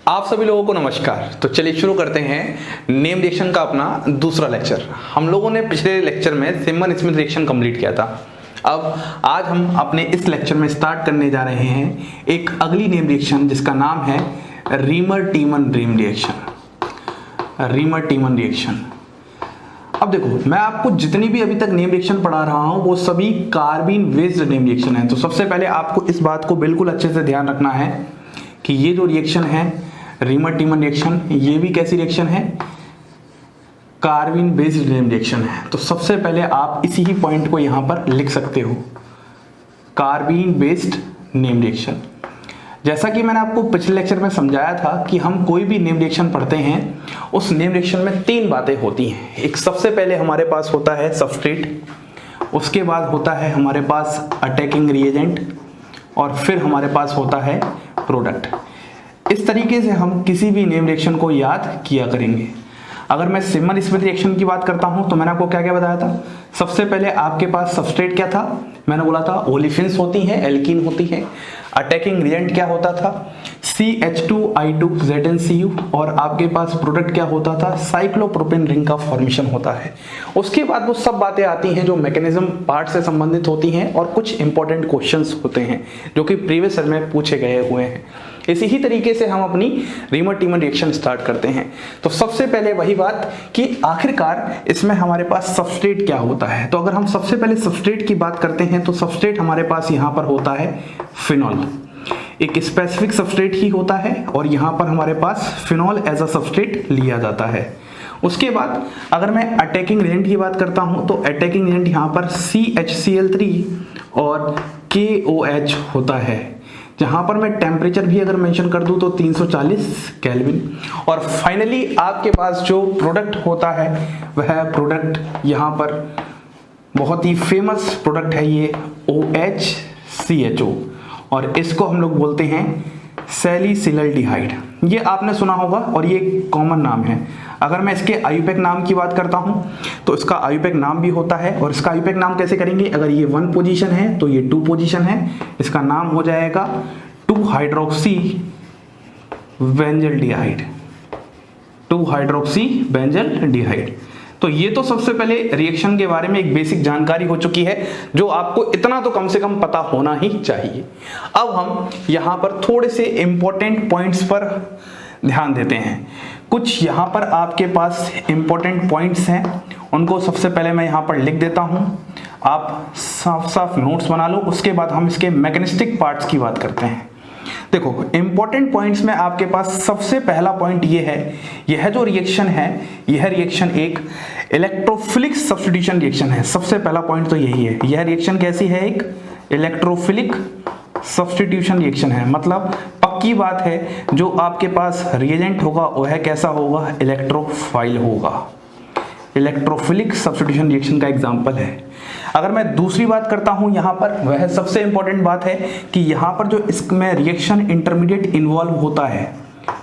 आप सभी लोगों को नमस्कार। तो चलिए शुरू करते हैं नेम रिएक्शन का अपना दूसरा लेक्चर। हम लोगों ने पिछले लेक्चर में सिमन स्मिथ रिएक्शन कंप्लीट किया था। अब आज हम अपने इस लेक्चर में स्टार्ट करने जा रहे हैं एक अगली नेम रिएक्शन जिसका नाम है reamer टीमन name reaction. Reamer टीमन reaction. अब देखो, मैं आपको जितनी भी अभी तक नेम रिएक्शन पढ़ा रहा हूं वो सभी कार्बीन बेस्ड नेम रिएक्शन है। तो सबसे पहले आपको इस बात को बिल्कुल अच्छे से ध्यान रखना है कि ये जो रिएक्शन है रीमर टीमन रिएक्शन, ये भी कैसी रिएक्शन है? कार्बीन बेस्ड नेम रिएक्शन है। तो सबसे पहले आप इसी ही पॉइंट को यहां पर लिख सकते हो, कार्बीन बेस्ड नेम रिएक्शन। जैसा कि मैंने आपको पिछले लेक्चर में समझाया था कि हम कोई भी नेम रिएक्शन पढ़ते हैं उस नेम रिएक्शन में तीन बातें होती हैं। एक, सबसे पहले हमारे पास होता है सबस्ट्रेट, उसके बाद होता है हमारे पास अटैकिंग रिएजेंट और फिर हमारे पास होता है प्रोडक्ट। इस तरीके से हम किसी भी नेम रिएक्शन को याद किया करेंगे। अगर मैं सिमन स्मिथ रिएक्शन की बात करता हूं तो मैंने आपको क्या क्या बताया था? सबसे पहले आपके पास सबस्ट्रेट क्या था? मैंने बोला था ओलिफिन्स होती हैं, एल्कीन होती है। अटैकिंग रिएजेंट क्या होता था? CH2I2ZnCu। और आपके पास प्रोडक्ट क्या होता था? साइक्लोप्रोपेन रिंग का फॉर्मेशन होता है। उसके बाद वो सब बातें आती हैं जो मैकेनिज्म पार्ट से संबंधित होती हैं और कुछ इंपॉर्टेंट क्वेश्चंस होते हैं जो कि प्रीवियस ईयर में पूछे गए हुए हैं। इसी ही तरीके से हम अपनी रीमर टीमन रिएक्शन स्टार्ट करते हैं। तो सबसे पहले वही बात कि आखिरकार इसमें हमारे पास सबस्ट्रेट क्या होता है। तो अगर हम सबसे पहले सबस्ट्रेट की बात करते हैं तो सबस्ट्रेट हमारे पास यहाँ पर होता है फिनॉल। एक स्पेसिफिक सबस्ट्रेट ही होता है और यहाँ पर हमारे पास फिनॉल एज अ सबस्ट्रेट लिया जाता है। उसके बाद अगर मैं अटैकिंग रिएजेंट की बात करता हूँ तो अटैकिंग रिएजेंट यहाँ पर CHCl3 और KOH होता है। जहां पर मैं टेम्परेचर भी अगर मेंशन कर दूं तो 340 केल्विन। और फाइनली आपके पास जो प्रोडक्ट होता है वह प्रोडक्ट यहां पर बहुत ही फेमस प्रोडक्ट है, ये OHCHO और इसको हम लोग बोलते हैं सैलिसिलल्डिहाइड। ये आपने सुना होगा और ये कॉमन नाम है। अगर मैं इसके आयुपैक नाम की बात करता हूं तो इसका आयुपैक नाम भी होता है। और इसका आयुपैक नाम कैसे करेंगे? अगर ये 1 पोजीशन है तो ये 2 पोजीशन है, इसका नाम हो जाएगा 2-हाइड्रोक्सी बेंजल्डिहाइड। 2-हाइड्रोक्सी बेंजल्डिहाइड। तो ये तो सबसे पहले रिएक्शन के बारे में एक बेसिक जानकारी हो चुकी है जो आपको इतना तो कम से कम पता होना ही चाहिए। अब हम यहां पर थोड़े से इंपॉर्टेंट पॉइंट्स पर ध्यान देते हैं। कुछ यहां पर आपके पास इंपॉर्टेंट पॉइंट्स हैं, उनको सबसे पहले मैं यहां पर लिख देता हूं। आप साफ साफ नोट्स बना लो। उसके बाद हम इसके मैकेनिस्टिक पार्ट्स की बात करते हैं। देखो, इंपॉर्टेंट पॉइंट्स में आपके पास सबसे पहला पॉइंट ये है, यह जो रिएक्शन है यह रिएक्शन एक इलेक्ट्रोफिलिक सब्स्टिट्यूशन रिएक्शन है। सबसे पहला पॉइंट तो यही है। यह रिएक्शन कैसी है? एक इलेक्ट्रोफिलिक सब्स्टिट्यूशन रिएक्शन है। मतलब पक्की बात है, जो आपके पास रिएजेंट होगा वह कैसा होगा? इलेक्ट्रोफाइल होगा। इलेक्ट्रोफिलिक सब्स्टिट्यूशन रिएक्शन का एग्जांपल है। अगर मैं दूसरी बात करता हूं यहां पर, वह सबसे इंपॉर्टेंट बात है कि यहां पर जो इसमें रिएक्शन इंटरमीडिएट इन्वॉल्व होता है,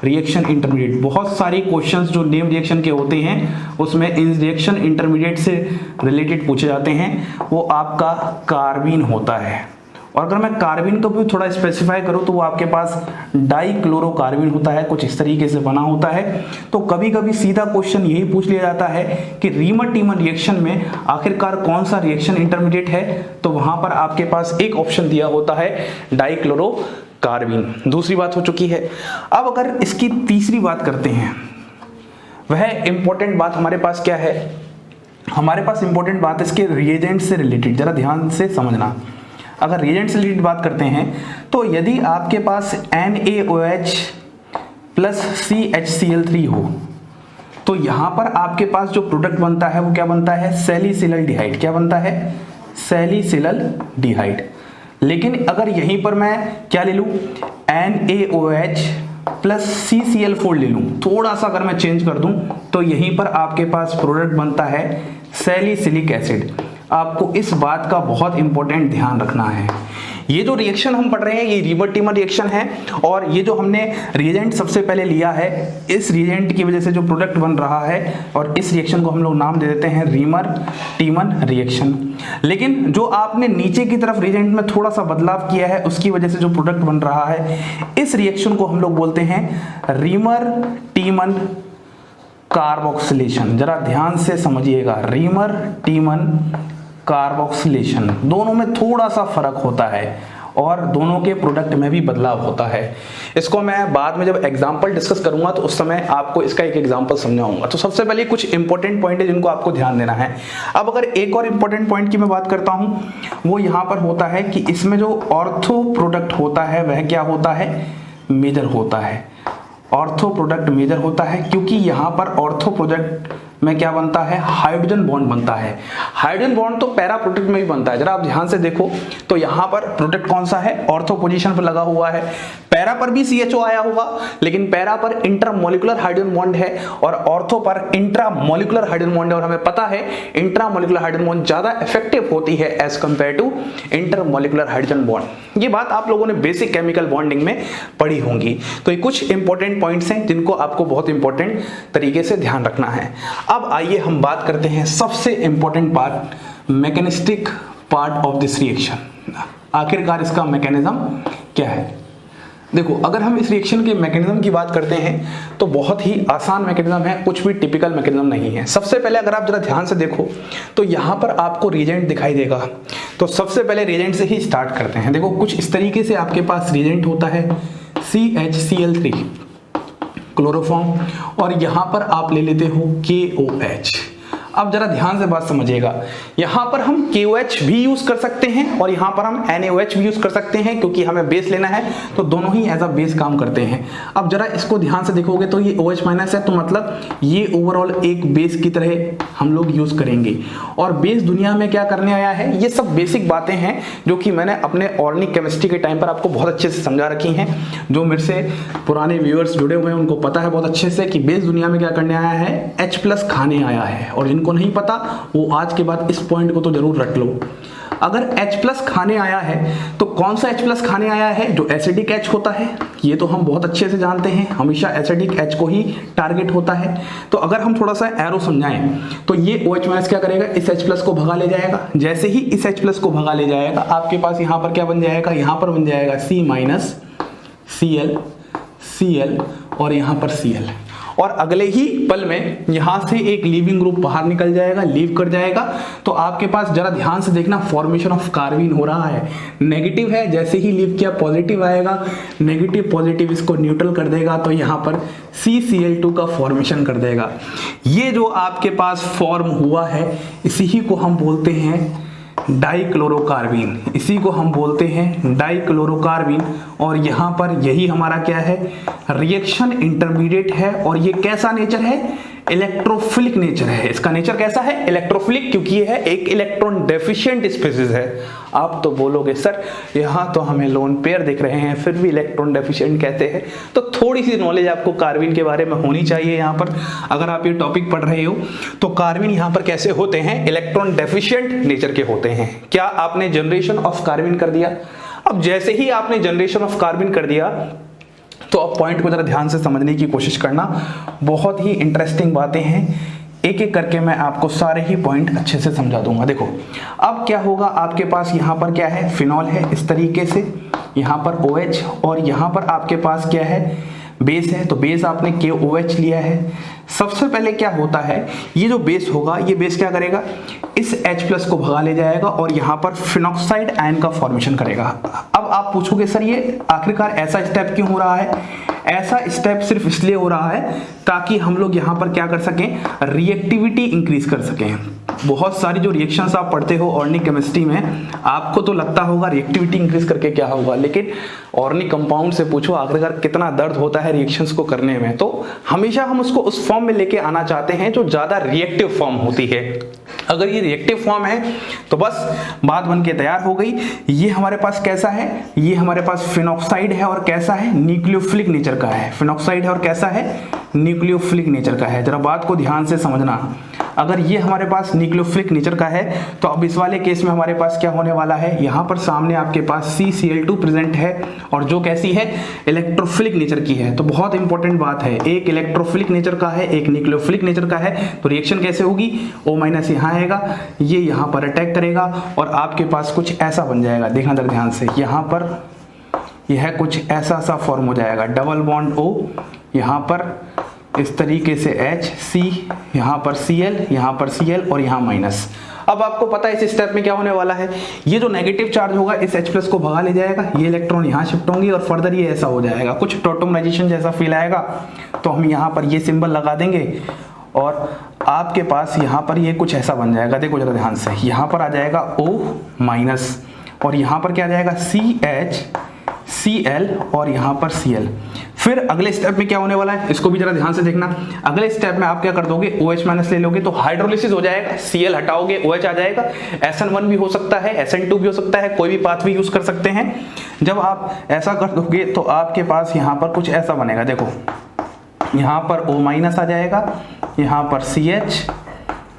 रिएक्शन इंटरमीडिएट, बहुत सारे क्वेश्चंस जो नेम रिएक्शन के होते हैं उसमें इन रिएक्शन इंटरमीडिएट से रिलेटेड पूछे जाते हैं, वो आपका कार्बीन होता है। और अगर मैं कार्बीन को भी थोड़ा स्पेसिफाई करूं तो वो आपके पास डाइक्लोरोकार्बीन होता है, कुछ इस तरीके से बना होता है। तो कभी कभी सीधा क्वेश्चन यही पूछ लिया जाता है कि रीमर टीमन रिएक्शन में आखिरकार कौन सा रिएक्शन इंटरमीडिएट है, तो वहां पर आपके पास एक ऑप्शन दिया होता है डाइक्लोरोकार्बीन। दूसरी बात हो चुकी है। अब अगर इसकी तीसरी बात करते हैं, वह इंपॉर्टेंट बात हमारे पास क्या है? हमारे पास इंपॉर्टेंट बात इसके रिएजेंट से रिलेटेड, जरा ध्यान से समझना। अगर रिएजेंट से रिलेटेड बात करते हैं तो यदि आपके पास NaOH प्लस CHCl3 हो तो यहां पर आपके पास जो प्रोडक्ट बनता है वो क्या बनता है? सैलिसिलल्डिहाइड। क्या बनता है? सैलिसिलल्डिहाइड। लेकिन अगर यहीं पर मैं क्या ले लूं? NaOH प्लस CCl4 ले लूं, थोड़ा सा अगर मैं चेंज कर दूं तो यहीं पर आपके पास प्रोडक्ट बनता है सैलिसिलिक एसिड। आपको इस बात का बहुत इंपॉर्टेंट ध्यान रखना है। ये जो रिएक्शन हम पढ़ रहे हैं ये रीमर टीमर रिएक्शन है, और ये जो हमने रिएजेंट सबसे पहले लिया है, इस रिएजेंट की वजह से जो प्रोडक्ट बन रहा है, और इस रिएक्शन को हम लोग नाम दे देते हैं रीमर टीमन रिएक्शन। लेकिन जो आपने नीचे की तरफ रिएजेंट में थोड़ा सा बदलाव किया है उसकी वजह से जो प्रोडक्ट बन रहा है, इस रिएक्शन को हम लोग बोलते हैं रीमर टीमन कार्बोक्सिलेशन। जरा ध्यान से समझिएगा, रीमर टीमन कार्बोक्सिलेशन, दोनों में थोड़ा सा फर्क होता है और दोनों के प्रोडक्ट में भी बदलाव होता है। इसको मैं बाद में जब एग्जांपल डिस्कस करूंगा तो उस समय आपको इसका एक एग्जांपल समझाऊंगा। तो सबसे पहले कुछ इंपॉर्टेंट पॉइंट है जिनको आपको ध्यान देना है। अब अगर एक और इंपॉर्टेंट पॉइंट की मैं बात करता हूं, वो यहां पर होता है कि इसमें जो ऑर्थो प्रोडक्ट होता है वह क्या होता है, मेजर होता है। ऑर्थो प्रोडक्ट मेजर होता है क्योंकि यहां पर ऑर्थो प्रोडक्ट में क्या बनता है, हाइड्रोजन बॉन्ड बनता है। हाइड्रोजन बॉन्ड तो पैरा प्रोडक्ट में भी बनता है। जरा आप ध्यान से देखो तो यहाँ पर प्रोडक्ट कौन सा है, ऑर्थो पोजीशन पर लगा हुआ है। पैरा पर भी CHO आया होगा, लेकिन पैरा पर इंट्रामोलिकुलर हाइड्रोजन बॉन्ड है और ऑर्थो पर इंट्रामोलिकुलर हाइड्रोजन बॉन्ड है, और हमें पता है इंट्रामोलिकुलर हाइड्रोजन बॉन्ड ज्यादा इफेक्टिव होती है as compare to intermolecular hydrogen bond. ये बात आप लोगों ने बेसिक केमिकल बॉन्डिंग में पढ़ी होंगी। तो ये कुछ इंपॉर्टेंट पॉइंट्स हैं जिनको आपको बहुत इंपॉर्टेंट तरीके से ध्यान रखना है। अब आइए हम बात करते हैं सबसे important part, mechanistic part of this reaction. आखिरकार इसका मैकेनिज्म क्या है। देखो, अगर हम इस रिएक्शन के मैकेनिज्म की बात करते हैं तो बहुत ही आसान मैकेनिज्म है, कुछ भी टिपिकल मैकेनिज्म नहीं है। सबसे पहले अगर आप जरा ध्यान से देखो तो यहाँ पर आपको रिएजेंट दिखाई देगा। तो सबसे पहले रिएजेंट से ही स्टार्ट करते हैं। देखो, कुछ इस तरीके से आपके पास रिएजेंट होता है CHCl3 क्लोरोफॉर्म, और यहाँ पर आप ले लेते हो KOH। अब जरा ध्यान से बात समझिएगा, यहाँ पर हम KOH भी यूज कर सकते हैं और यहाँ पर हम NaOH भी यूज कर सकते हैं, क्योंकि हमें बेस लेना है तो दोनों ही एज अ बेस काम करते हैं। अब जरा इसको ध्यान से देखोगे तो ये OH माइनस है, तो मतलब ये ओवरऑल एक बेस की तरह हम लोग यूज करेंगे। और बेस दुनिया में क्या करने आया है, ये सब बेसिक बातें हैं जो कि मैंने अपने ऑर्गेनिक केमिस्ट्री के टाइम पर आपको बहुत अच्छे से समझा रखी हैं। जो मेरे से पुराने व्यूअर्स जुड़े हुए हैं उनको पता है बहुत अच्छे से कि बेस दुनिया में क्या करने आया है, H+ खाने आया है। और जिनको नहीं पता वो आज के बाद इस पॉइंट को तो जरूर रख लो। अगर H+ खाने आया है तो कौन सा H+ खाने आया है, जो एसिडिक H होता है, ये तो हम बहुत अच्छे से जानते हैं, हमेशा एसिडिक H को ही टारगेट होता है। तो अगर हम थोड़ा सा एरो समझाएं तो ये OH- क्या करेगा, इस H+ को भगा ले जाएगा। जैसे ही इस H+ को भगा ले जाएगा आपके पास यहाँ पर क्या बन जाएगा, यहाँ पर बन जाएगा C- Cl और यहाँ पर Cl, और अगले ही पल में यहां से एक लीविंग ग्रुप बाहर निकल जाएगा, लीव कर जाएगा। तो आपके पास जरा ध्यान से देखना, फॉर्मेशन ऑफ कार्बीन हो रहा है। नेगेटिव है, जैसे ही लीव किया पॉजिटिव आएगा, नेगेटिव पॉजिटिव इसको न्यूट्रल कर देगा, तो यहां पर CCl2 का फॉर्मेशन कर देगा। ये जो आपके पास फॉर्म हुआ है इसी ही को हम बोलते हैं डाइक्लोरोकार्बीन, इसी को हम बोलते हैं डाइक्लोरोकार्बीन। और यहाँ पर यही हमारा क्या है, रिएक्शन इंटरमीडिएट है। और ये कैसा नेचर है, इलेक्ट्रोफिलिक नेचर है। इसका नेचर कैसा है, इलेक्ट्रोफिलिक, क्योंकि ये है एक इलेक्ट्रॉन डेफिशिएंट स्पीशीज है। आप तो बोलोगे सर यहाँ तो हमें लोन पेयर दिख रहे हैं फिर भी इलेक्ट्रॉन डेफिशिएंट कहते हैं। तो थोड़ी सी नॉलेज आपको कार्बन के बारे में होनी चाहिए यहाँ पर, अगर आप ये टॉपिक पढ़ रहे हो। तो कार्बन यहाँ पर कैसे होते हैं, इलेक्ट्रॉन डेफिशिएंट नेचर के होते हैं। क्या आपने जनरेशन ऑफ कार्बन कर दिया। अब जैसे ही आपने जनरेशन ऑफ कार्बन कर दिया तो अब पॉइंट को जरा ध्यान से समझने की कोशिश करना, बहुत ही इंटरेस्टिंग बातें हैं। एक एक करके मैं आपको सारे ही पॉइंट अच्छे से समझा दूंगा। देखो अब क्या होगा, आपके पास यहाँ पर क्या है, फिनॉल है इस तरीके से, यहाँ पर OH, और यहाँ पर आपके पास क्या है, बेस है। तो बेस आपने KOH लिया है। सबसे पहले क्या होता है, ये जो बेस होगा, ये बेस क्या करेगा, इस H+ को भगा ले जाएगा और यहाँ पर फिनॉक्साइड आयन का फॉर्मेशन करेगा। अब आप पूछोगे सर ये आखिरकार ऐसा स्टेप क्यों हो रहा है। ऐसा स्टेप सिर्फ इसलिए हो रहा है ताकि हम लोग यहाँ पर क्या कर सकें, रिएक्टिविटी इंक्रीज कर सकें। बहुत सारी जो रिएक्शंस आप पढ़ते हो ऑर्गेनिक केमिस्ट्री में, आपको तो लगता होगा रिएक्टिविटी इंक्रीज करके क्या होगा, लेकिन ऑर्गेनिक कंपाउंड से पूछो आखिरकार कितना दर्द होता है रिएक्शंस को करने में। तो हमेशा हम उसको उस फॉर्म में लेके आना चाहते हैं जो ज्यादा रिएक्टिव फॉर्म होती है। अगर ये रिएक्टिव फॉर्म है तो बस बात बन के तैयार हो गई। ये हमारे पास कैसा है, ये हमारे पास फिनॉक्साइड है और कैसा है, न्यूक्लियोफिलिक नेचर का है। फिनॉक्साइड है और कैसा है, न्यूक्लियोफिलिक नेचर का है। जरा बात को ध्यान से समझना। अगर ये हमारे पास न्यूक्लियोफिलिक नेचर का है तो अब इस वाले केस में हमारे पास क्या होने वाला है, यहाँ पर सामने आपके पास CCl2 प्रेजेंट है और जो कैसी है, इलेक्ट्रोफिलिक नेचर की है। तो बहुत इंपॉर्टेंट बात है, एक इलेक्ट्रोफिलिक नेचर का है, एक न्यूक्लियोफिलिक नेचर का है, तो रिएक्शन कैसे होगी, O- यहाँ आएगा, ये यहाँ पर अटैक करेगा और आपके पास कुछ ऐसा बन जाएगा। देखना जरा ध्यान से, यहाँ पर यह कुछ ऐसा सा फॉर्म हो जाएगा, डबल बॉन्ड O, यहाँ पर इस तरीके से H, C, यहाँ पर Cl, यहाँ पर Cl और यहाँ माइनस। अब आपको पता है इस स्टेप में क्या होने वाला है, ये जो नेगेटिव चार्ज होगा इस H+ को भगा ले जाएगा, ये इलेक्ट्रॉन यहाँ शिफ्ट होंगे और फर्दर ये ऐसा हो जाएगा, कुछ टोटोमराइजेशन जैसा फील आएगा। तो हम यहाँ पर ये सिंबल लगा देंगे और आपके पास यहाँ पर ये कुछ ऐसा बन जाएगा। देखो जरा ध्यान से, यहाँ पर आ जाएगा O- और यहाँ पर क्या आ जाएगा, CH, Cl और यहाँ पर Cl। फिर अगले स्टेप में क्या होने वाला है, इसको भी जरा ध्यान से देखना। अगले स्टेप में आप क्या कर दोगे, OH- ले लोगे तो हाइड्रोलिसिस हो जाएगा, Cl हटाओगे OH आ जाएगा, SN1 भी हो सकता है, SN2 भी हो सकता है, कोई भी पाथ भी यूज कर सकते हैं। जब आप ऐसा कर दोगे तो आपके पास यहाँ पर कुछ ऐसा बनेगा। देखो यहाँ पर O- आ जाएगा, यहाँ पर CH,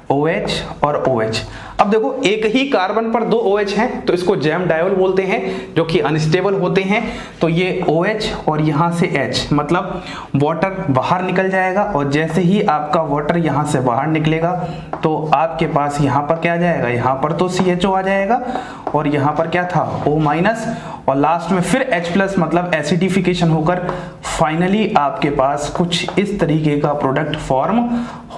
OH और OH। अब देखो एक ही कार्बन पर 2 OH हैं तो इसको जैम डायोल बोलते हैं, जो कि अनस्टेबल होते हैं। तो ये OH और यहाँ से H, मतलब वाटर बाहर निकल जाएगा और जैसे ही आपका वाटर यहाँ से बाहर निकलेगा तो आपके पास यहाँ पर क्या आ जाएगा, यहाँ पर तो CHO आ जाएगा और यहाँ पर क्या था, O- और लास्ट में फिर H+, मतलब एसिडिफिकेशन होकर फाइनली आपके पास कुछ इस तरीके का प्रोडक्ट फॉर्म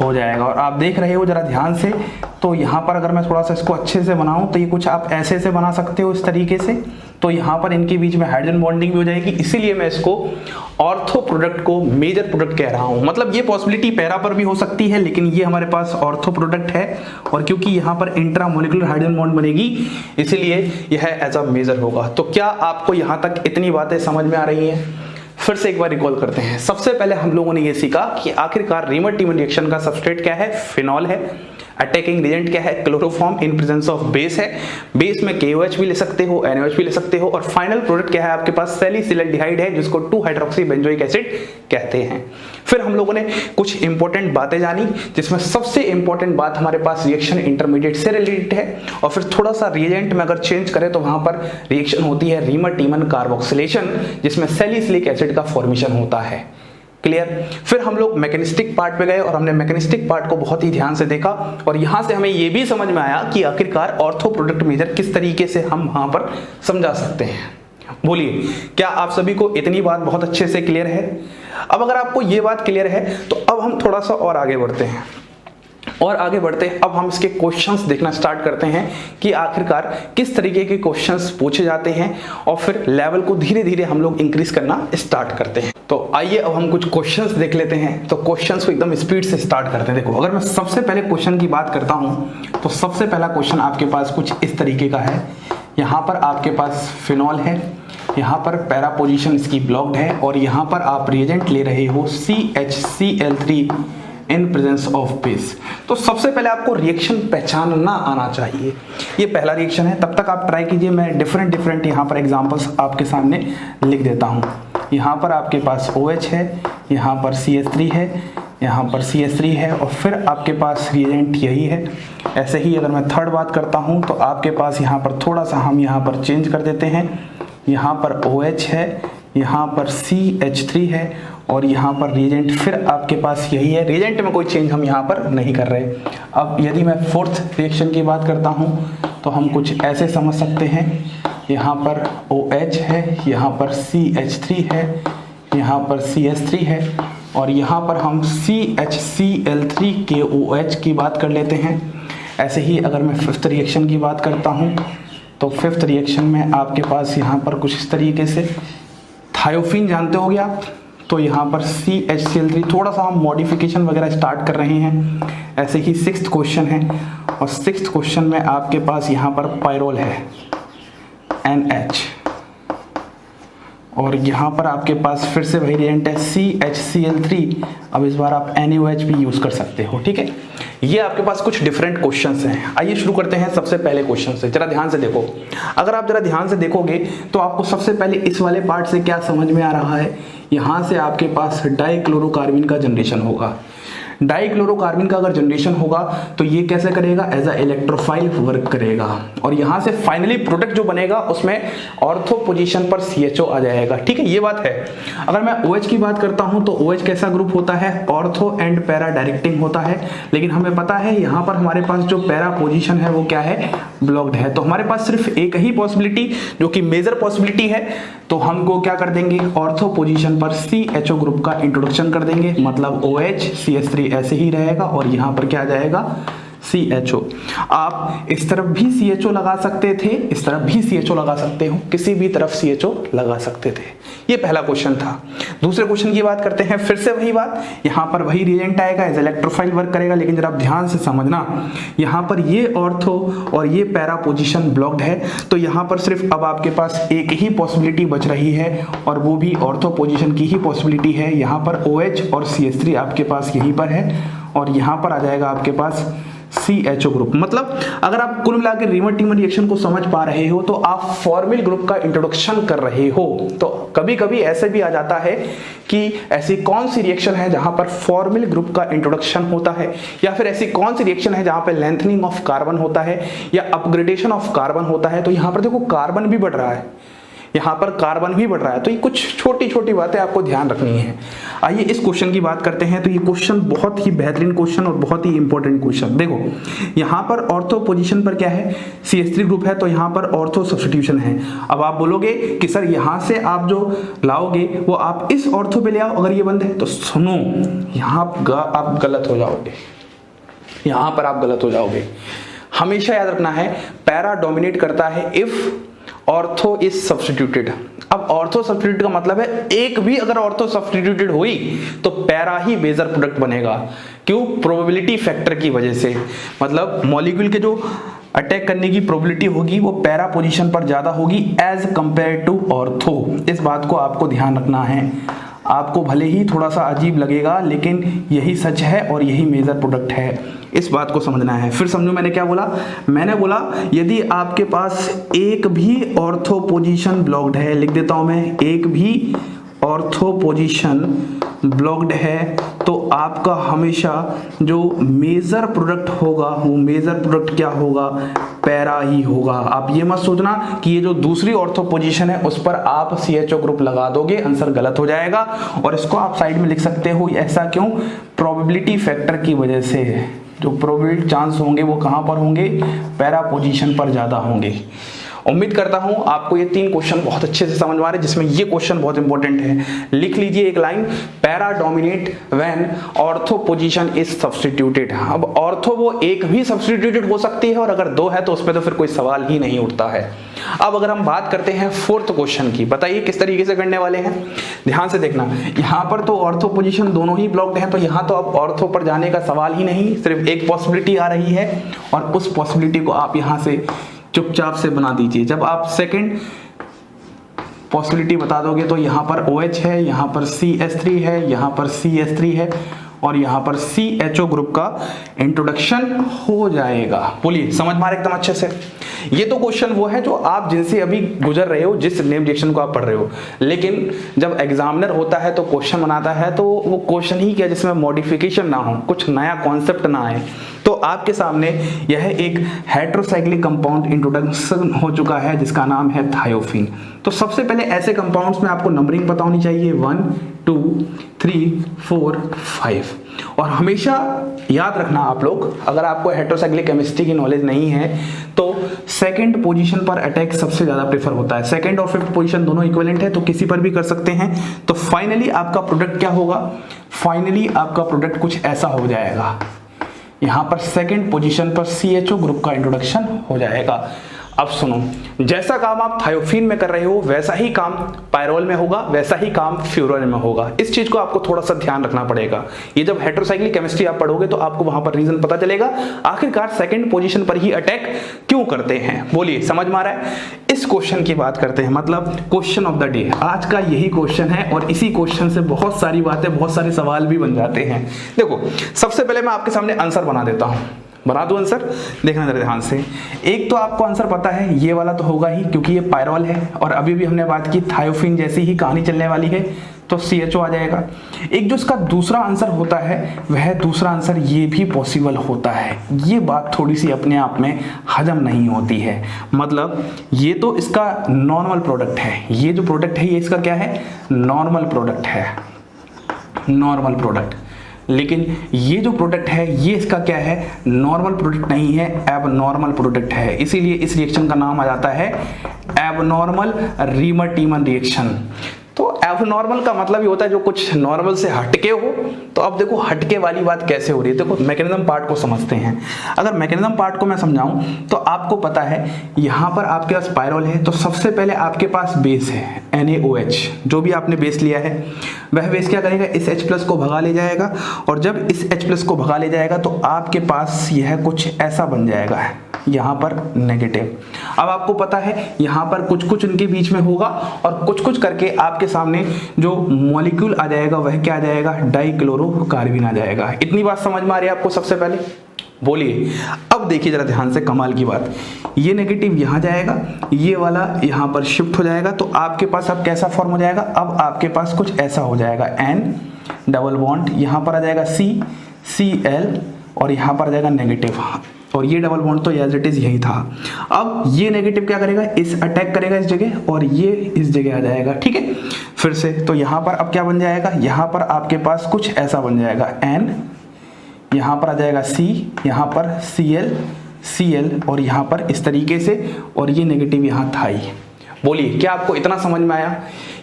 हो जाएगा। और आप देख रहे हो जरा ध्यान से, तो यहाँ पर अगर मैं थोड़ा सा इसको अच्छे से बनाऊं तो ये कुछ आप ऐसे से बना सकते हो इस तरीके से। तो यहाँ पर इनके बीच में हाइड्रोजन बॉन्डिंग भी हो जाएगी, इसीलिए मैं इसको ऑर्थो प्रोडक्ट को मेजर प्रोडक्ट कह रहा हूँ। मतलब ये पॉसिबिलिटी पैरा पर भी हो सकती है, लेकिन ये हमारे पास ऑर्थो प्रोडक्ट है और क्योंकि यहाँ पर इंट्रामोलिकुलर हाइड्रोजन बॉन्ड बनेगी इसलिए यह एज अ मेजर होगा। तो क्या आपको यहाँ तक इतनी बातें समझ में आ रही हैं? फिर से एक बार रिकॉल करते हैं। सबसे पहले हम लोगों ने ये सीखा कि आखिरकार रीमर-टीमर रिएक्शन का सबस्ट्रेट क्या है, फिनॉल है। अटैकिंग रिएजेंट क्या है, chloroform in presence of base है। बेस में KOH भी ले सकते हो, NaOH भी ले सकते हो। और फाइनल प्रोडक्ट क्या है, आपके पास सैलिसिलैल्डिहाइड है जिसको 2-हाइड्रोक्सी बेंजोइक एसिड कहते हैं। फिर हम लोगों ने कुछ इंपॉर्टेंट बातें जानी, जिसमें सबसे इंपॉर्टेंट बात हमारे पास रिएक्शन इंटरमीडिएट से रिलेटेड है। और फिर थोड़ा सा रिएजेंट में अगर चेंज करें तो वहां पर रिएक्शन होती है रीमर-टीमर कार्बोक्सिलेशन, जिसमें सैलिसिलिक एसिड का फॉर्मेशन होता है। क्लियर? फिर हम लोग मैकेनिस्टिक पार्ट पे गए और हमने मैकेनिस्टिक पार्ट को बहुत ही ध्यान से देखा और यहां से हमें यह भी समझ में आया कि आखिरकार ऑर्थो प्रोडक्ट मेजर किस तरीके से हम वहां पर समझा सकते हैं। बोलिए, क्या आप सभी को इतनी बात बहुत अच्छे से क्लियर है? अब अगर आपको ये बात क्लियर है तो अब हम थोड़ा सा और आगे बढ़ते हैं अब हम इसके क्वेश्चंस देखना स्टार्ट करते हैं कि आखिरकार किस तरीके के क्वेश्चंस पूछे जाते हैं और फिर लेवल को धीरे धीरे हम लोग इंक्रीज करना स्टार्ट करते हैं। तो आइए अब हम कुछ क्वेश्चंस देख लेते हैं। तो क्वेश्चंस को एकदम स्पीड से स्टार्ट करते हैं। देखो, अगर मैं सबसे पहले क्वेश्चन की बात करता हूं तो सबसे पहला क्वेश्चन आपके पास कुछ इस तरीके का है। यहाँ पर आपके पास फिनॉल है, यहाँ पर पैरा पोजीशन इसकी ब्लॉक्ड है और यहाँ पर आप रिएजेंट ले रहे हो CHCl3 in presence of base. तो सबसे पहले आपको रिएक्शन पहचानना आना चाहिए। ये पहला रिएक्शन है, तब तक आप ट्राई कीजिए। मैं डिफरेंट यहाँ पर एग्जांपल्स आपके सामने लिख देता हूँ। यहाँ पर आपके पास OH है, यहाँ पर CH3 है, यहाँ पर CH3 है और फिर आपके पास रिएजेंट यही है। ऐसे ही अगर मैं थर्ड बात करता हूँ तो आपके पास यहाँ पर थोड़ा सा हम यहाँ पर चेंज कर देते हैं। यहाँ पर OH है, यहाँ पर CH3 है और यहाँ पर रिएजेंट फिर आपके पास यही है। रिएजेंट में कोई चेंज हम यहाँ पर नहीं कर रहे। अब यदि मैं फोर्थ रिएक्शन की बात करता हूँ तो हम कुछ ऐसे समझ सकते हैं। यहाँ पर OH है, यहाँ पर CH3 है, यहाँ पर CH3 है और यहाँ पर हम CHCl3KOH की बात कर लेते हैं। ऐसे ही अगर मैं फिफ्थ रिएक्शन की बात करता हूँ तो फिफ्थ रिएक्शन में आपके पास यहाँ पर कुछ इस तरीके से थायोफिन जानते होगे आप, तो यहाँ पर CHCl3 थोड़ा सा हम मॉडिफिकेशन वगैरह स्टार्ट कर रहे हैं। ऐसे ही सिक्स्थ क्वेश्चन है और सिक्स्थ क्वेश्चन में आपके पास यहाँ पर पायरोल है NH और यहाँ पर आपके पास फिर से वही रिएजेंट है CHCl3। अब इस बार आप NaOH भी यूज कर सकते हो। ठीक है, ये आपके पास कुछ डिफरेंट क्वेश्चंस हैं। आइए शुरू करते हैं सबसे पहले क्वेश्चन से। जरा ध्यान से देखो, अगर आप जरा ध्यान से देखोगे तो आपको सबसे पहले इस वाले पार्ट से क्या समझ में आ रहा है। यहाँ से आपके पास डाइक्लोरोकार्बन का जनरेशन होगा। डाइक्लोरोकार्बन का अगर जनरेशन होगा तो ये कैसे करेगा, एज अ इलेक्ट्रोफाइल वर्क करेगा, और यहां से फाइनली प्रोडक्ट जो बनेगा उसमें ऑर्थो पोजीशन पर CHO आ जाएगा। ठीक है, ये बात है। अगर मैं OH की बात करता हूं तो OH कैसा ग्रुप होता है, ऑर्थो एंड पैरा डायरेक्टिंग होता है, लेकिन हमें पता है यहां पर हमारे पास जो पैरा पोजीशन है वो क्या है, ब्लॉक्ड है। तो हमारे पास सिर्फ एक ही पॉसिबिलिटी जो कि मेजर पॉसिबिलिटी है, तो हमको क्या कर देंगे, ऑर्थो पोजीशन पर CHO ग्रुप का इंट्रोडक्शन कर देंगे, मतलब OH CH3 ऐसे ही रहेगा और यहां पर क्या आ जाएगा, CHO। आप इस तरफ भी CHO लगा सकते थे, इस तरफ भी CHO लगा सकते हो, किसी भी तरफ CHO लगा सकते थे। ये पहला क्वेश्चन था। दूसरे क्वेश्चन की बात करते हैं, फिर से वही बात, यहां पर वही रिएजेंट आएगा, एज इलेक्ट्रोफाइल वर्क करेगा, लेकिन जरा आप ध्यान से समझना, यहां पर ये ऑर्थो और ये पैरा पोजीशन ब्लॉक्ड है, तो यहां पर सिर्फ अब आपके पास एक ही पॉसिबिलिटी बच रही है और वो भी ऑर्थो पोजीशन की ही पॉसिबिलिटी है। यहां पर OH और CH3 आपके पास यहीं पर है और यहां पर आ जाएगा आपके पास CHO ग्रुप। मतलब अगर आप कुल मिलाकर रीमर टीमर रिएक्शन को समझ पा रहे हो तो आप फॉर्मिल ग्रुप का इंट्रोडक्शन कर रहे हो। तो कभी कभी ऐसे भी आ जाता है कि ऐसी कौन सी रिएक्शन है जहां पर फॉर्मिल ग्रुप का इंट्रोडक्शन होता है, या फिर ऐसी कौन सी रिएक्शन है जहां पर लेंथनिंग ऑफ कार्बन होता है या अपग्रेडेशन ऑफ कार्बन होता है। तो यहां पर देखो कार्बन भी बढ़ रहा है, यहां पर कार्बन भी बढ़ रहा है, तो ये कुछ छोटी छोटी बातें आपको ध्यान रखनी है। आइए इस क्वेश्चन की बात करते हैं। तो ये क्वेश्चन बहुत ही बेहतरीन क्वेश्चन और बहुत ही इंपॉर्टेंट क्वेश्चन। देखो यहां पर ऑर्थो पोजीशन पर क्या है, CH3 ग्रुप है, तो यहां पर ऑर्थो सब्स्टिट्यूशन है। अब आप बोलोगे कि सर यहां से आप जो लाओगे वो आप इस ऑर्थो पे ले आओ, अगर ये बंद है तो सुनो, यहां आप गलत हो जाओगे, यहां पर आप गलत हो जाओगे। हमेशा याद रखना है पैरा डोमिनेट करता है इफ ऑर्थो इज सब्स्टिट्यूटेड। अब ऑर्थो सब्स्टिट्यूट का मतलब है एक भी अगर ऑर्थो सब्स्टिट्यूटेड हुई तो पैरा ही मेजर प्रोडक्ट बनेगा। क्यों, प्रोबेबिलिटी फैक्टर की वजह से, मतलब मॉलिक्यूल के जो अटैक करने की प्रोबेबिलिटी होगी वो पैरा पोजीशन पर ज्यादा होगी एज कंपेयर टू ऑर्थो। इस बात को आपको ध्यान रखना है। आपको भले ही थोड़ा सा अजीब लगेगा लेकिन यही सच है और यही मेजर प्रोडक्ट है, इस बात को समझना है। फिर समझो मैंने क्या बोला, मैंने बोला यदि आपके पास एक भी ऑर्थो पोजीशन ब्लॉक्ड है, लिख देता हूं मैं, एक भी ऑर्थो पोजीशन ब्लॉक्ड है तो आपका हमेशा जो मेजर प्रोडक्ट होगा वो मेजर प्रोडक्ट क्या होगा, पैरा ही होगा। आप ये मत सोचना कि ये जो दूसरी ऑर्थो पोजीशन है उस पर आप CHO ग्रुप लगा दोगे, आंसर गलत हो जाएगा। और इसको आप साइड में लिख सकते हो, ऐसा क्यों, प्रोबेबिलिटी फैक्टर की वजह से। जो प्रोबेबिलिटी चांस होंगे वो कहां पर होंगे, पैरा पोजीशन पर ज्यादा होंगे। उम्मीद करता हूं आपको ये 3 क्वेश्चन बहुत अच्छे से समझ में आ रहे हैं, जिसमें ये क्वेश्चन बहुत इंपॉर्टेंट है। लिख लीजिए एक line, para dominate when ortho position is substituted. अब ऑर्थो वो एक भी सब्स्टिट्यूटेड हो सकती है और अगर 2 है तो उसमें तो फिर कोई सवाल ही नहीं उठता है। अब अगर हम बात करते हैं 4th क्वेश्चन की, बताइए किस तरीके से करने वाले हैं, ध्यान से देखना। यहां पर तो ऑर्थो पोजीशन दोनों ही ब्लॉक्ड हैं, तो यहां तो अब ऑर्थो पर जाने का सवाल ही नहीं, सिर्फ एक पॉसिबिलिटी आ रही है और उस पॉसिबिलिटी को आप यहां से चुपचाप से बना दीजिए। जब आप सेकंड पॉसिबिलिटी बता दोगे तो यहां पर OH है, यहां पर CH3 है, यहां पर CH3 है और यहां पर CHO ग्रुप का इंट्रोडक्शन हो जाएगा। बोलिए समझ में आ रहा है एकदम अच्छे से। ये तो क्वेश्चन वो है जो आप जिनसे अभी गुजर रहे हो, जिस नेम रिएक्शन को आप पढ़ रहे हो, लेकिन जब एग्जामिनर होता है तो क्वेश्चन बनाता है तो वो क्वेश्चन ही क्या जिसमें मॉडिफिकेशन ना हो, कुछ नया कॉन्सेप्ट ना आए। तो आपके सामने यह एक हेटेरोसाइक्लिक कंपाउंड इंट्रोडक्शन हो चुका है जिसका नाम है थायोफिन। तो सबसे पहले ऐसे कंपाउंड्स में आपको नंबरिंग पता होनी चाहिए, 1 2 3 4 5। और हमेशा याद रखना आप लोग, अगर आपको हेटेरोसाइक्लिक केमिस्ट्री की नॉलेज नहीं है तो सेकंड पोजीशन पर अटैक सबसे ज्यादा प्रेफर होता है। सेकंड और 5th पोजीशन दोनों इक्विवेलेंट है तो किसी पर भी कर सकते हैं। तो फाइनली आपका प्रोडक्ट क्या होगा, फाइनली आपका प्रोडक्ट कुछ ऐसा हो जाएगा। यहां पर सेकंड पोजीशन पर CHO ग्रुप का इंट्रोडक्शन हो जाएगा। अब सुनो, जैसा काम आप थायोफिन में कर रहे हो वैसा ही काम पायरोल में होगा, वैसा ही काम फ्यूरोल में होगा। इस चीज को आपको थोड़ा सा ध्यान रखना पड़ेगा। ये जब हेटेरोसाइक्लिक केमिस्ट्री आप पढ़ोगे तो आपको वहां पर रीजन पता चलेगा आखिरकार सेकंड पोजीशन पर ही अटैक क्यों करते हैं। बोलिए समझ में आ रहा है। इस क्वेश्चन की बात करते हैं, मतलब क्वेश्चन ऑफ द डे आज का यही क्वेश्चन है और इसी क्वेश्चन से बहुत सारी बातें, बहुत सारे सवाल भी बन जाते हैं। देखो सबसे पहले मैं आपके सामने आंसर बना देता हूं, बना दूं आंसर, देखना जरा ध्यान से। एक तो आपको आंसर पता है, ये वाला तो होगा ही क्योंकि ये पायरोल है और अभी भी हमने बात की थायोफिन जैसी ही कहानी चलने वाली है। तो CHO आ जाएगा। एक जो इसका दूसरा आंसर होता है वह दूसरा आंसर ये भी पॉसिबल होता है। ये बात थोड़ी सी अपने आप में हजम नहीं होती है। मतलब ये तो इसका नॉर्मल प्रोडक्ट है, ये जो प्रोडक्ट है ये इसका क्या है, नॉर्मल प्रोडक्ट है, नॉर्मल प्रोडक्ट। लेकिन ये जो प्रोडक्ट है ये इसका क्या है, नॉर्मल प्रोडक्ट नहीं है, एबनॉर्मल प्रोडक्ट है। इसीलिए इस रिएक्शन का नाम आ जाता है एबनॉर्मल रीमर-टीमन रिएक्शन। तो एबनॉर्मल का मतलब ये होता है जो कुछ नॉर्मल से हटके हो। तो अब देखो हटके वाली बात कैसे हो रही है, देखो मैकेनिज्म पार्ट को समझते हैं। अगर मैकेनिज्म पार्ट को मैं समझाऊं तो आपको पता है यहाँ पर आपके पास पायरोल है, तो सबसे पहले आपके पास बेस है NaOH। जो भी आपने बेस लिया है वह बेस क्या करेगा, इस H+ को भगा ले जाएगा, और जब इस H+ को भगा ले जाएगा तो आपके पास यह कुछ ऐसा बन जाएगा, यहाँ पर नेगेटिव। अब आपको पता है यहाँ पर कुछ कुछ इनके बीच में होगा, और कुछ कुछ करके आपके सामने जो मॉलिक्यूल आ जाएगा वह क्या आ जाएगा, डाइक्लोरोकार्बन आ जाएगा। इतनी बात समझ में आ रही है आपको सबसे पहले? बोलिए। अब देखिए जरा ध्यान से कमाल की बात, ये नेगेटिव यहाँ जाएगा, ये वाला यहाँ पर शिफ्ट हो जाएगा, तो आपके पास अब कैसा फॉर्म हो जाएगा, अब आपके पास कुछ ऐसा हो जाएगा, N डबल बॉन्ड, यहाँ पर आ जाएगा CCl, और यहाँ पर आ जाएगा नेगेटिव, और ये डबल बॉन्ड तो एज इट इज यही था। अब ये नेगेटिव क्या करेगा, इस अटैक करेगा इस जगह, और ये इस जगह आ जाएगा। ठीक है, फिर से तो यहाँ पर अब क्या बन जाएगा, यहाँ पर आपके पास कुछ ऐसा बन जाएगा, N, यहाँ पर आ जाएगा C, यहाँ पर Cl, और यहाँ पर इस तरीके से, और ये नेगेटिव यहाँ था ही। बोलिए क्या आपको इतना समझ में आया?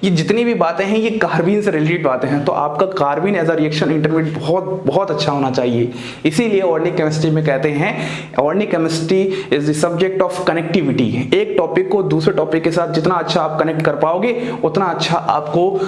ये जितनी भी बातें हैं ये कार्बीन से रिलेटेड बातें हैं, तो आपका carbene as a reaction intermediate बहुत बहुत अच्छा होना चाहिए। इसीलिए ऑर्गेनिक केमिस्ट्री में कहते हैं organic chemistry is the subject of connectivity. एक टॉपिक को दूसरे टॉपिक के साथ जितना अच्छा आप कनेक्ट कर पाओगे उतना अच्छा आपको,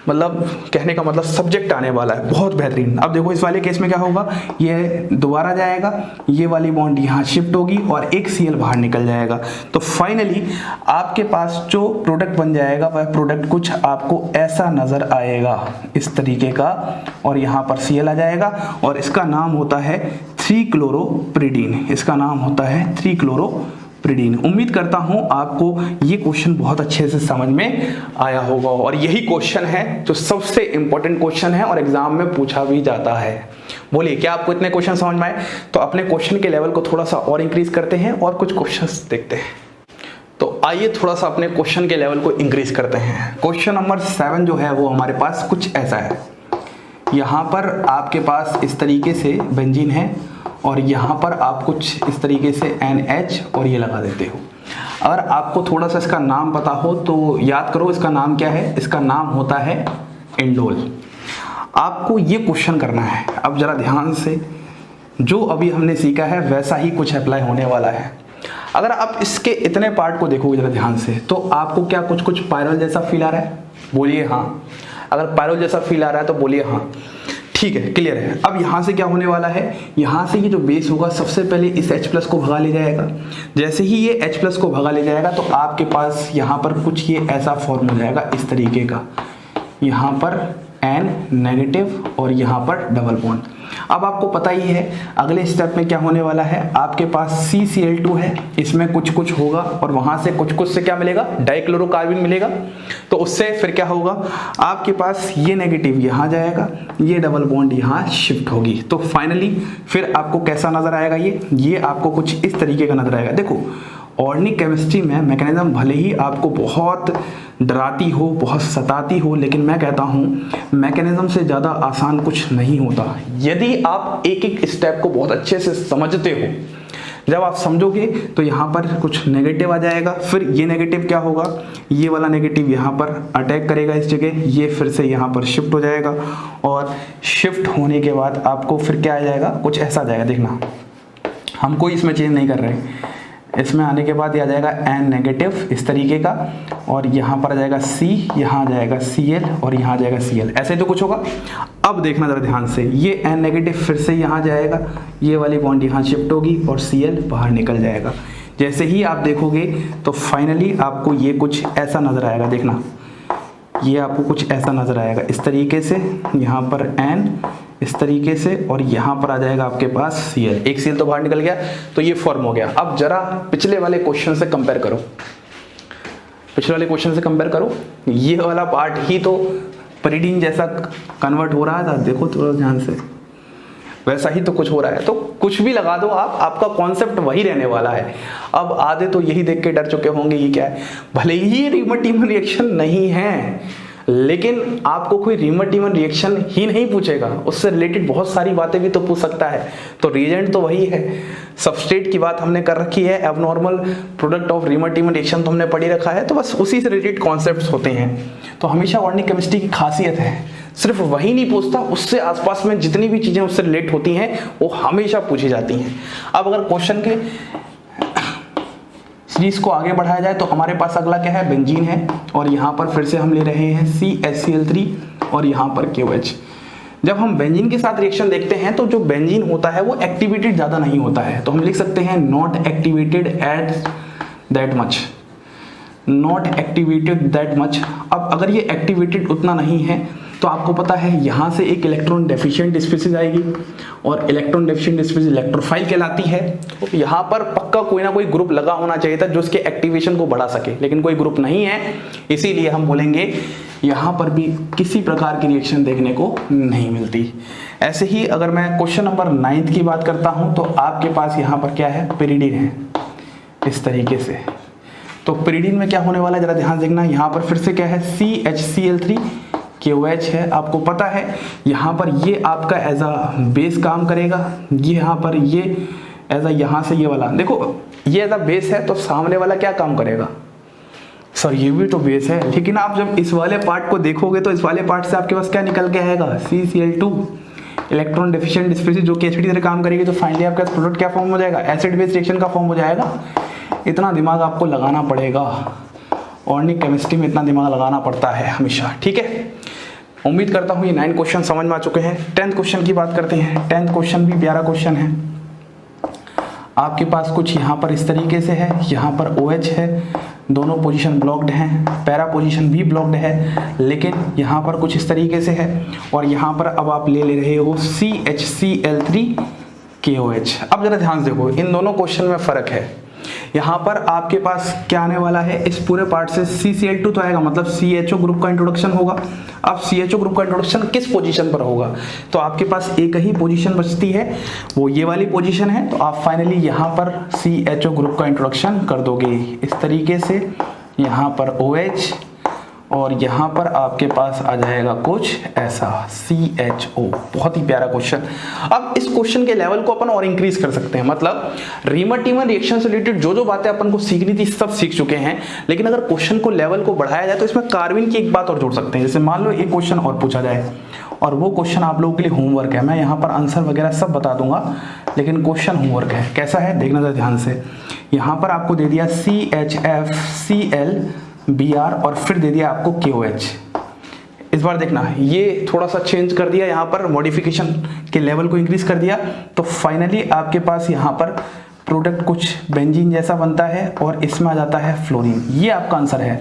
मतलब कहने का मतलब सब्जेक्ट आने वाला है, बहुत बेहतरीन। अब देखो इस वाले केस में क्या होगा, ये दोबारा जाएगा, ये वाली बॉन्ड यहाँ शिफ्ट होगी, और एक Cl बाहर निकल जाएगा। तो फाइनली आपके पास जो प्रोडक्ट बन जाएगा वह प्रोडक्ट कुछ आपको ऐसा नजर आएगा, इस तरीके का, और यहाँ पर Cl आ जाएगा, और इसका नाम होता है 3-क्लोरोप्रिडीन। इसका नाम होता है 3-क्लोरोप्रिडीन। उम्मीद करता हूं आपको ये क्वेश्चन बहुत अच्छे से समझ में आया होगा, और यही क्वेश्चन है जो सबसे इंपॉर्टेंट क्वेश्चन है और एग्जाम में पूछा भी जाता है। बोलिए क्या आपको इतने क्वेश्चन समझ में आए? तो अपने क्वेश्चन के लेवल को थोड़ा सा और इंक्रीज करते हैं और कुछ क्वेश्चंस देखते हैं। तो आइए थोड़ा सा अपने क्वेश्चन के लेवल को इंक्रीज करते हैं। क्वेश्चन नंबर 7 जो है वो हमारे पास कुछ ऐसा है। यहाँ पर आपके पास इस तरीके से बेंजीन है, और यहाँ पर आप कुछ इस तरीके से NH और ये लगा देते हो। अगर आपको थोड़ा सा इसका नाम पता हो तो याद करो, इसका नाम क्या है, इसका नाम होता है इंडोल। आपको ये क्वेश्चन करना है। अब जरा ध्यान से, जो अभी हमने सीखा है वैसा ही कुछ अप्लाई होने वाला है। अगर आप इसके इतने पार्ट को देखोगे जरा ध्यान से, तो आपको क्या कुछ कुछ पायरल जैसा फील आ रहा है? बोलिए हाँ। अगर पायरल जैसा फील आ रहा है तो बोलिए हाँ। ठीक है, क्लियर है। अब यहाँ से क्या होने वाला है, यहाँ से ये जो बेस होगा सबसे पहले इस H+ को भगा ले जाएगा। जैसे ही ये H+ को भगा ले जाएगा तो आपके पास यहाँ पर कुछ ये ऐसा फॉर्म हो जाएगा इस तरीके का, यहाँ पर N नेगेटिव और यहाँ पर डबल बॉन्ड। अब आपको पता ही है अगले स्टेप में क्या होने वाला है, आपके पास CCl2 है, इसमें कुछ कुछ होगा, और वहां से कुछ कुछ से क्या मिलेगा, डाइक्लोरोकार्बन मिलेगा। तो उससे फिर क्या होगा, आपके पास ये नेगेटिव यहाँ जाएगा, ये डबल बॉन्ड यहाँ शिफ्ट होगी। तो फाइनली फिर आपको कैसा नजर आएगा, ये आपको कुछ इस तरीके का नजर आएगा। देखो ऑर्गेनिक केमिस्ट्री में मैकेनिज्म भले ही आपको बहुत डराती हो, बहुत सताती हो, लेकिन मैं कहता हूँ मैकेनिज्म से ज़्यादा आसान कुछ नहीं होता। यदि आप एक एक स्टेप को बहुत अच्छे से समझते हो, जब आप समझोगे तो यहाँ पर कुछ नेगेटिव आ जाएगा, फिर ये नेगेटिव क्या होगा, ये वाला नेगेटिव यहाँ पर अटैक करेगा इस जगह, ये फिर से यहाँ पर शिफ्ट हो जाएगा, और शिफ्ट होने के बाद आपको फिर क्या आ जाएगा, कुछ ऐसा आ जाएगा। देखना हम कोई इसमें चेंज नहीं कर रहे हैं, इसमें आने के बाद ये आ जाएगा N नेगेटिव इस तरीके का, और यहाँ पर आ जाएगा C, यहाँ आ जाएगा Cl, और यहाँ आ जाएगा Cl, ऐसे तो कुछ होगा। अब देखना जरा ध्यान से, ये N नेगेटिव फिर से यहाँ जाएगा, ये वाली बॉन्ड यहाँ शिफ्ट होगी और Cl बाहर निकल जाएगा। जैसे ही आप देखोगे तो फाइनली आपको ये कुछ ऐसा नजर आएगा। देखना ये आपको कुछ ऐसा नजर आएगा इस तरीके से, यहाँ पर N इस तरीके से, और यहाँ पर आ जाएगा आपके पास Cl। एक Cl तो बाहर निकल गया, तो ये फॉर्म हो गया। अब जरा पिछले वाले क्वेश्चन से कंपेयर करो, पिछले वाले क्वेश्चन से कंपेयर करो, ये वाला पार्ट ही तो पिरिडीन जैसा कन्वर्ट हो रहा है, देखो थोड़ा ध्यान से, वैसा ही तो कुछ हो रहा है। तो कुछ भी लगा दो आप, आपका कॉन्सेप्ट वही रहने वाला है। अब आधे तो यही देख के डर चुके होंगे ये क्या है, भले ही रीमर-टीमर रिएक्शन नहीं है, लेकिन आपको कोई रीमर-टीमर रिएक्शन ही नहीं पूछेगा, उससे रिलेटेड बहुत सारी बातें भी तो पूछ सकता है। तो रिएजेंट तो वही है, सबस्ट्रेट की बात हमने कर रखी है, abnormal product of reamer-teamer reaction तो हमने पढ़ी रखा है, तो बस उसी से रिलेटेड कॉन्सेप्ट्स होते हैं। तो हमेशा ऑर्गेनिक केमिस्ट्री की खासियत है, सिर्फ वही नहीं पूछता, उससे आसपास में जितनी भी चीजें उससे रिलेट होती हैं वो हमेशा पूछी जाती हैं। अब अगर क्वेश्चन के सीरीज को आगे बढ़ाया जाए तो हमारे पास अगला क्या है, बेंजीन है, और यहाँ पर फिर से हम ले रहे हैं CHCl3 और यहाँ पर KOH। जब हम बेंजीन के साथ रिएक्शन देखते हैं तो जो बेंजीन होता है वो एक्टिवेटेड ज़्यादा नहीं होता है, तो हम लिख सकते हैं not activated at that much, not activated that much. अब अगर ये एक्टिवेटेड उतना नहीं है तो आपको पता है यहाँ से एक इलेक्ट्रॉन डेफिशिएंट स्पीशीज आएगी, और इलेक्ट्रॉन डेफिशिएंट स्पीशीज इलेक्ट्रोफाइल कहलाती है। तो यहाँ पर पक्का कोई ना कोई ग्रुप लगा होना चाहिए था जो उसके एक्टिवेशन को बढ़ा सके, लेकिन कोई ग्रुप नहीं है, इसीलिए हम बोलेंगे यहाँ पर भी किसी प्रकार की रिएक्शन देखने को नहीं मिलती। ऐसे ही अगर मैं क्वेश्चन नंबर 9 की बात करता हूँ तो आपके पास यहाँ पर क्या है, पिरिडीन है इस तरीके से। तो पिरिडीन में क्या होने वाला है जरा ध्यान देखना, यहाँ पर फिर से क्या है, CHCl3 KOH है। आपको पता है यहाँ पर ये आपका एज अ बेस काम करेगा, ये यहाँ पर ये एज अ यहाँ से ये वाला, देखो ये एज अ बेस है तो सामने वाला क्या काम करेगा, सर ये भी तो बेस है, लेकिन आप जब इस वाले पार्ट को देखोगे तो इस वाले पार्ट से आपके पास क्या निकल के आएगा, CCl2 इलेक्ट्रॉन डेफिशिएंट स्पीशीज जो कि एसिड की तरह काम करेगी। तो फाइनली आपका प्रोडक्ट क्या फॉर्म हो जाएगा, एसिड बेस रिएक्शन का फॉर्म हो जाएगा। इतना दिमाग आपको लगाना पड़ेगा, ऑर्गेनिक केमिस्ट्री में इतना दिमाग लगाना पड़ता है हमेशा, ठीक है। उम्मीद करता हूँ ये 9 क्वेश्चन समझ में आ चुके हैं। 10th क्वेश्चन की बात करते हैं। 10th क्वेश्चन भी प्यारा क्वेश्चन है। आपके पास कुछ यहाँ पर इस तरीके से है, यहाँ पर OH है, दोनों पोजीशन ब्लॉक्ड हैं, पैरा पोजीशन भी ब्लॉक्ड है, लेकिन यहाँ पर कुछ इस तरीके से है, और यहाँ पर अब आप ले रहे हो CHCl3 KOH। अब जरा ध्यान से देखो, इन दोनों क्वेश्चन में फर्क है। यहाँ पर आपके पास क्या आने वाला है, इस पूरे पार्ट से CCl2 तो आएगा, मतलब CHO ग्रुप का इंट्रोडक्शन होगा। अब CHO ग्रुप का इंट्रोडक्शन किस पोजीशन पर होगा, तो आपके पास एक ही पोजीशन बचती है, वो ये वाली पोजीशन है। तो आप फाइनली यहाँ पर CHO ग्रुप का इंट्रोडक्शन कर दोगे इस तरीके से, यहाँ पर OH, और यहाँ पर आपके पास आ जाएगा कुछ ऐसा CHO। बहुत ही प्यारा क्वेश्चन। अब इस क्वेश्चन के लेवल को अपन और इंक्रीज कर सकते हैं, मतलब रीमर-टीमर रिएक्शन से रिलेटेड जो जो बातें अपन को सीखनी थी सब सीख चुके हैं, लेकिन अगर क्वेश्चन को लेवल को बढ़ाया जाए तो इसमें कार्बिन की एक बात और जोड़ सकते हैं। जैसे मान लो एक क्वेश्चन और पूछा जाए, और वो क्वेश्चन आप लोगों के लिए होमवर्क है, मैं यहाँ पर आंसर वगैरह सब बता दूंगा, लेकिन क्वेश्चन होमवर्क है। कैसा है देखना जरा ध्यान से। यहाँ पर आपको दे दिया CHFCl Br और फिर दे दिया आपको KOH। इस बार देखना ये थोड़ा सा चेंज कर दिया, यहाँ पर मॉडिफिकेशन के लेवल को इंक्रीज कर दिया, तो फाइनली आपके पास यहाँ पर प्रोडक्ट कुछ बेंजीन जैसा बनता है और इसमें आ जाता है फ्लोरीन। ये आपका आंसर है।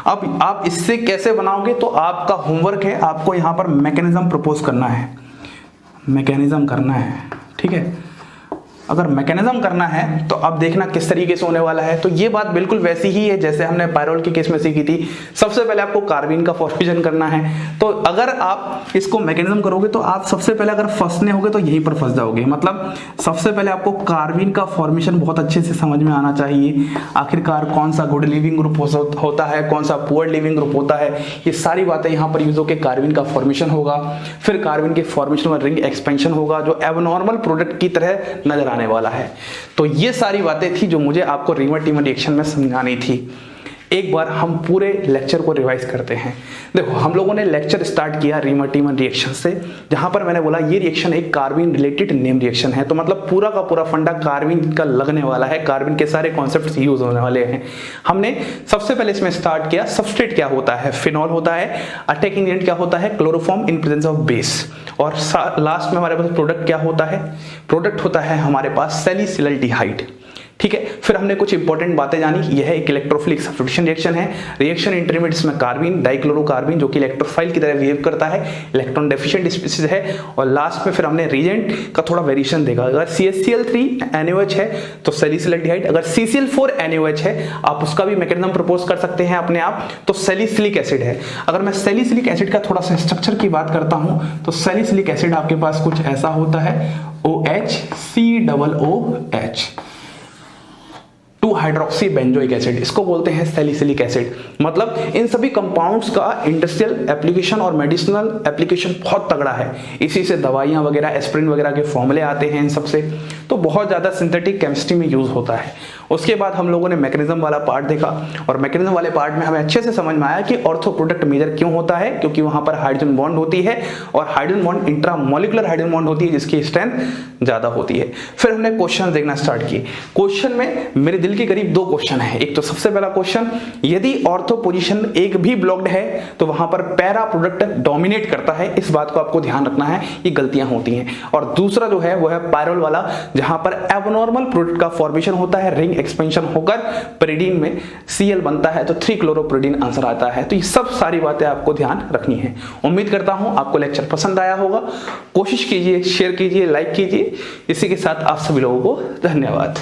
अब आप इससे कैसे बनाओगे, तो आपका होमवर्क है, आपको यहाँ पर मैकेनिज्म प्रपोज करना है, मैकेनिज्म करना है, ठीक है। अगर मैकेनिज्म करना है तो अब देखना किस तरीके से होने वाला है। तो ये बात बिल्कुल वैसी ही है जैसे हमने पायरोल के केस में सीखी थी। सबसे पहले आपको कार्बिन का फॉर्मेशन करना है, तो अगर आप इसको मैकेनिज्म करोगे तो आप सबसे पहले अगर फंसने होगे तो यहीं पर फंस जाओगे। मतलब सबसे पहले आपको कार्बिन का फॉर्मेशन बहुत अच्छे से समझ में आना चाहिए, आखिरकार कौन सा गुड लिविंग ग्रुप होता है, कौन सा पुअर लिविंग ग्रुप होता है, ये सारी बातें यहाँ पर यूज होकर कार्बिन का फॉर्मेशन होगा। फिर कार्बिन के फॉर्मेशन में रिंग एक्सपेंशन होगा जो एबनॉर्मल प्रोडक्ट की तरह नजर आने वाला है। तो ये सारी बातें थी जो मुझे आपको रीमर-टीमर रिएक्शन में समझानी थी। एक बार हम पूरे लेक्चर को रिवाइज करते हैं। देखो हम लोगों ने लेक्चर स्टार्ट किया रीमर-टीमर रिएक्शन से, जहां पर मैंने बोला ये रिएक्शन एक कार्बिन रिलेटेड नेम रिएक्शन है, तो मतलब पूरा का पूरा फंडा कार्बिन का लगने वाला है, कार्बिन के सारे कॉन्सेप्ट्स यूज होने वाले हैं। हमने सबसे पहले इसमें स्टार्ट किया, सबस्ट्रेट क्या होता है, फिनॉल होता है, अटैक इंग्रेडिएंट क्या होता है, chloroform in presence of base, और लास्ट में हमारे पास प्रोडक्ट क्या होता है, प्रोडक्ट होता है हमारे पास सैलिसिलल्डिहाइड। ठीक है, फिर हमने कुछ इंपॉर्टेंट बातें जानी। यह एक इलेक्ट्रोफिलिक सब्स्टिट्यूशन रिएक्शन है। रिएक्शन इंटरमीडिएट्स में कार्बिन, डाइक्लोरोकार्बिन जो कि इलेक्ट्रोफाइल की तरह बिहेव करता है, इलेक्ट्रॉन डेफिशिएंट स्पीशीज है। और लास्ट में फिर हमने रीजेंट का थोड़ा वेरिएशन देखा। अगर CH_Cl3 NaOH है तो सैलिसिलिक डिहाइड, अगर CCl4 NaOH है आप उसका भी मैकेनिज्म प्रपोज कर सकते हैं अपने आप, तो सैलिसिलिक एसिड है। अगर मैं सैलिसिलिक एसिड का थोड़ा सा स्ट्रक्चर की बात करता हूं तो सैलिसिलिक एसिड आपके पास कुछ ऐसा होता है, OHCOOH, 2-हाइड्रोक्सी बेंजोइक एसिड, इसको बोलते हैं सैलिसिलिक एसिड। मतलब इन सभी कंपाउंड्स का इंडस्ट्रियल एप्लीकेशन और मेडिसिनल एप्लीकेशन बहुत तगड़ा है। इसी से दवाइयां वगैरह, एस्प्रिन वगैरह के फॉर्मूले आते हैं इन सबसे, तो बहुत ज्यादा सिंथेटिक केमिस्ट्री में यूज होता है। उसके बाद हम लोगों ने मैकेनिज्म वाला पार्ट देखा, और मैकेनिज्म वाले पार्ट में हमें अच्छे से समझ में आया कि ऑर्थो प्रोडक्ट मेजर क्यों होता है, क्योंकि वहां पर हाइड्रोजन बॉन्ड होती है, और hydrogen bond intramolecular hydrogen bond होती है जिसकी स्ट्रेंथ ज्यादा होती है। फिर हमने क्वेश्चन देखना स्टार्ट किए। क्वेश्चन में मेरे दिल के करीब 2 क्वेश्चन है। एक तो सबसे पहला क्वेश्चन, यदि ऑर्थो पोजीशन एक भी ब्लॉक्ड है तो वहां पर पैरा प्रोडक्ट डोमिनेट करता है। इस बात को आपको ध्यान रखना है, ये गलतियां होती हैं। और दूसरा जो है वो है पायरोल वाला, जहां पर एबनॉर्मल प्रोडक्ट का फॉर्मेशन होता है, रिंग एक्सपेंशन होकर पेरिडीन में Cl बनता है, तो 3-क्लोरोपेरिडीन आंसर आता है। तो ये सब सारी बातें आपको ध्यान रखनी है। उम्मीद करता हूं आपको लेक्चर पसंद आया होगा। कोशिश कीजिए, शेयर कीजिए, लाइक कीजिए। इसी के साथ आप सभी लोगों को धन्यवाद।